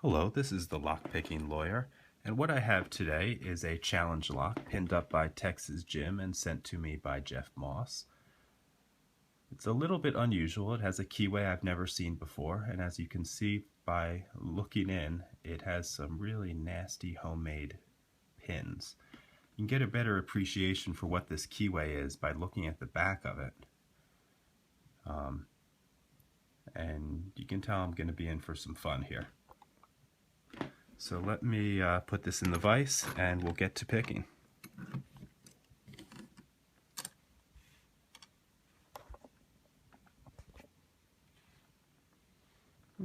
Hello, this is the Lockpicking Lawyer, and what I have today is a challenge lock pinned up by Texas Jim and sent to me by Jeff Moss. It's a little bit unusual. It has a keyway I've never seen before, and as you can see by looking in, it has some really nasty homemade pins. You can get a better appreciation for what this keyway is by looking at the back of it. And you can tell I'm going to be in for some fun here. So let me put this in the vise and we'll get to picking.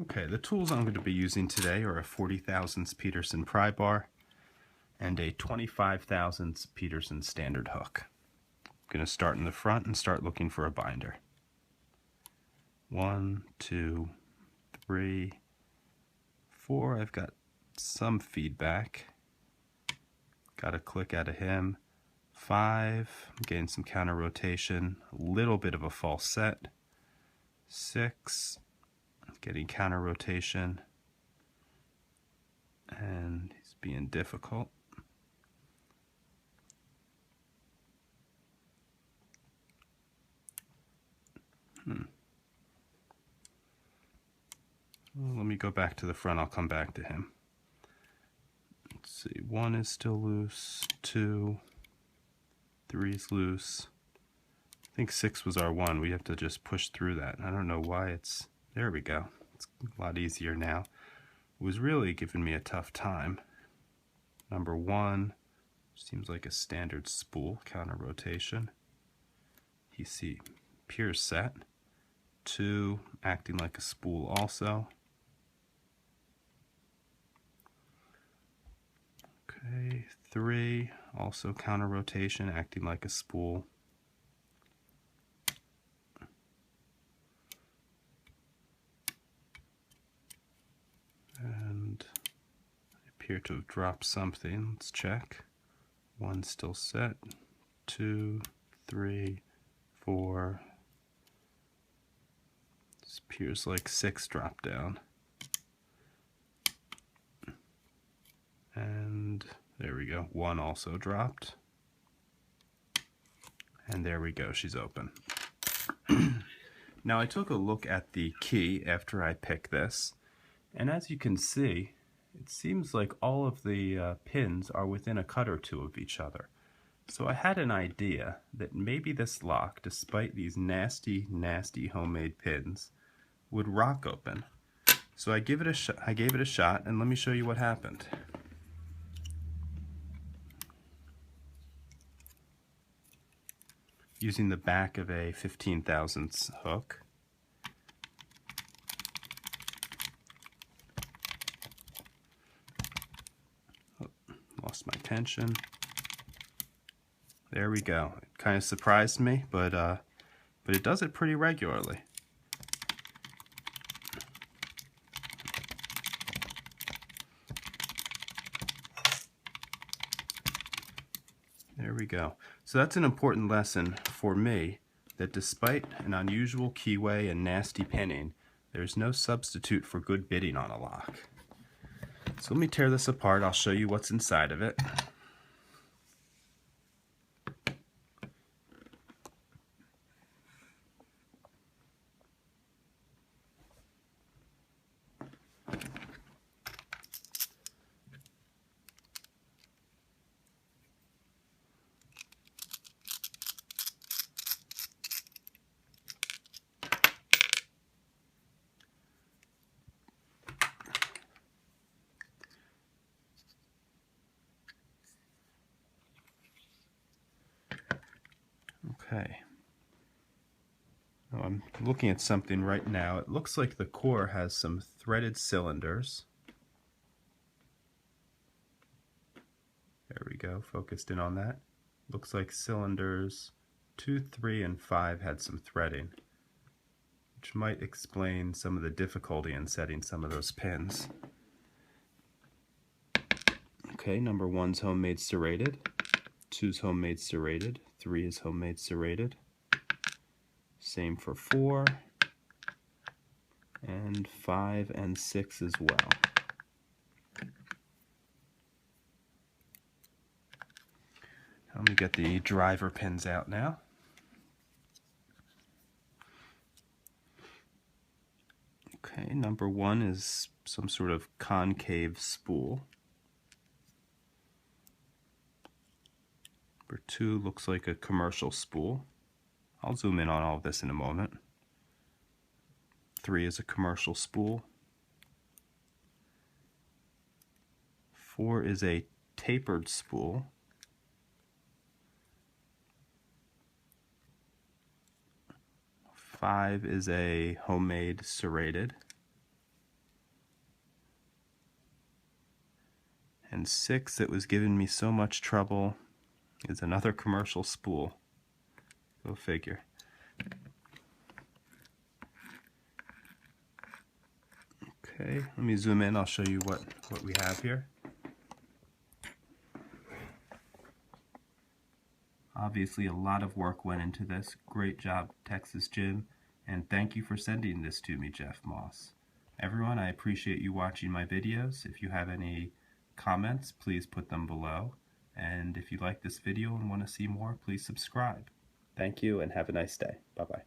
Okay, the tools I'm going to be using today are a 40 thousandths Peterson pry bar and a 25 thousandths Peterson standard hook. I'm going to start in the front and start looking for a binder. 1, 2, 3, 4. I've got some feedback. Got a click out of him. 5, I'm getting some counter rotation, a little bit of a false set. 6, getting counter rotation, and he's being difficult. Well, let me go back to the front, I'll come back to him. Let's see, 1 is still loose, 2, 3 is loose. I think 6 was our 1. We have to just push through that. I don't know why it's, there we go. It's a lot easier now. It was really giving me a tough time. Number 1 seems like a standard spool, counter rotation. He appears set. 2 acting like a spool also. Okay, 3 also counter rotation, acting like a spool. And I appear to have dropped something. Let's check. 1 still set. 2, 3, 4. This appears like 6 dropped down. And there we go. 1 also dropped. And there we go. She's open. Now I took a look at the key after I picked this. And as you can see, it seems like all of the pins are within a cut or two of each other. So I had an idea that maybe this lock, despite these nasty, nasty homemade pins, would rock open. So I gave it a shot, and let me show you what happened. Using the back of a 15 thousandths hook. Lost my tension. There we go. It kind of surprised me, but it does it pretty regularly. There we go. So that's an important lesson for me, that despite an unusual keyway and nasty pinning, there's no substitute for good bitting on a lock. So let me tear this apart. I'll show you what's inside of it. Okay. Now I'm looking at something right now. It looks like the core has some threaded cylinders. There we go, focused in on that. Looks like cylinders 2, 3, and 5 had some threading, which might explain some of the difficulty in setting some of those pins. Okay, number 1's homemade serrated, 2's homemade serrated, 3 is homemade serrated. Same for 4, and 5 and 6 as well. Let me get the driver pins out now. Okay, number 1 is some sort of concave spool. Number 2 looks like a commercial spool. I'll zoom in on all of this in a moment. 3 is a commercial spool. 4 is a tapered spool. 5 is a homemade serrated. And 6, that was giving me so much trouble, is another commercial spool. Go figure. Okay, let me zoom in. I'll show you what we have here. Obviously a lot of work went into this. Great job, Texas Jim, and thank you for sending this to me, Jeff Moss. Everyone, I appreciate you watching my videos. If you have any comments, please put them below. And if you like this video and want to see more, please subscribe. Thank you and have a nice day. Bye-bye.